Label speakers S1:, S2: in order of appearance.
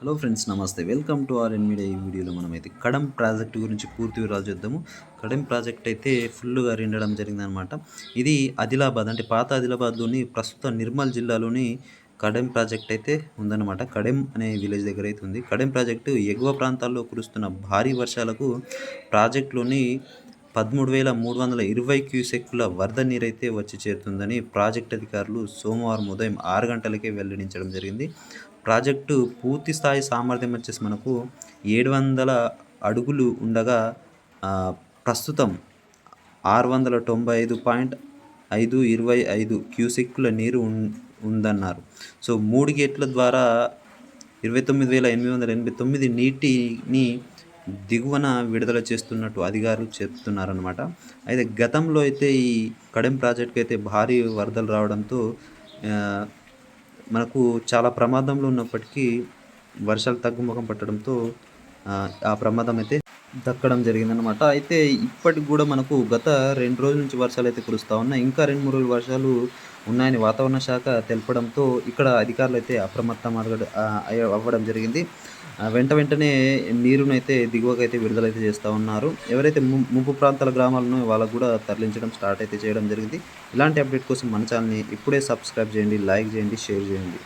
S1: Hello friends, నమస్తే. Welcome to R N media. ఈ వీడియోలో మనమైతే కడెం ప్రాజెక్ట్ గురించి పూర్తి వివరాలు చూద్దాము. కడెం ప్రాజెక్ట్ అయితే ఫుల్గా నిండడం జరిగిందనమాట. ఇది ఆదిలాబాద్, అంటే పాత ఆదిలాబాద్లోని ప్రస్తుత నిర్మల్ జిల్లాలోని కడెం ప్రాజెక్ట్ అయితే ఉందన్నమాట. కడెం అనే విలేజ్ దగ్గర అయితే ఉంది. కడెం ప్రాజెక్టు ఎగువ ప్రాంతాల్లో కురుస్తున్న భారీ వర్షాలకు ప్రాజెక్టులోని 13,320 క్యూసెక్కుల వరద నీరైతే వచ్చి చేరుతుందని ప్రాజెక్ట్ అధికారులు సోమవారం ఉదయం 6 గంటలకే వెల్లడించడం జరిగింది. ప్రాజెక్టు పూర్తి స్థాయి సామర్థ్యం వచ్చేసి మనకు 700 అడుగులు ఉండగా ప్రస్తుతం 695.525 క్యూసెక్కుల నీరు ఉందన్నారు. సో 3 గేట్ల ద్వారా 29,889 నీటిని దిగువన విడుదల చేస్తున్నట్టు అధికారులు చెప్తున్నారనమాట. అయితే గతంలో అయితే ఈ కడెం ప్రాజెక్ట్కి అయితే భారీ వరదలు రావడంతో మనకు చాలా ప్రమాదంలో ఉన్నప్పటికీ వర్షాలు తగ్గుముఖం పట్టడంతో ఆ ప్రమాదం అయితే దక్కడం జరిగిందనమాట. అయితే ఇప్పటికి కూడా మనకు గత 2 రోజుల నుంచి వర్షాలు అయితే కురుస్తూ ఉన్నాయి. ఇంకా 2-3 రోజులు వర్షాలు ఉన్నాయని వాతావరణ శాఖ తెలపడంతో ఇక్కడ అధికారులు అయితే అవ్వడం జరిగింది. వెంటనే నీరునైతే దిగువకైతే విడుదలైతే చేస్తూ ఉన్నారు. ఎవరైతే ముంపు ప్రాంతాల గ్రామాలను వాళ్ళకు కూడా తరలించడం స్టార్ట్ అయితే చేయడం జరిగింది. ఇలాంటి అప్డేట్ కోసం మన ఛానల్ని ఇప్పుడే సబ్స్క్రైబ్ చేయండి, లైక్ చేయండి, షేర్ చేయండి.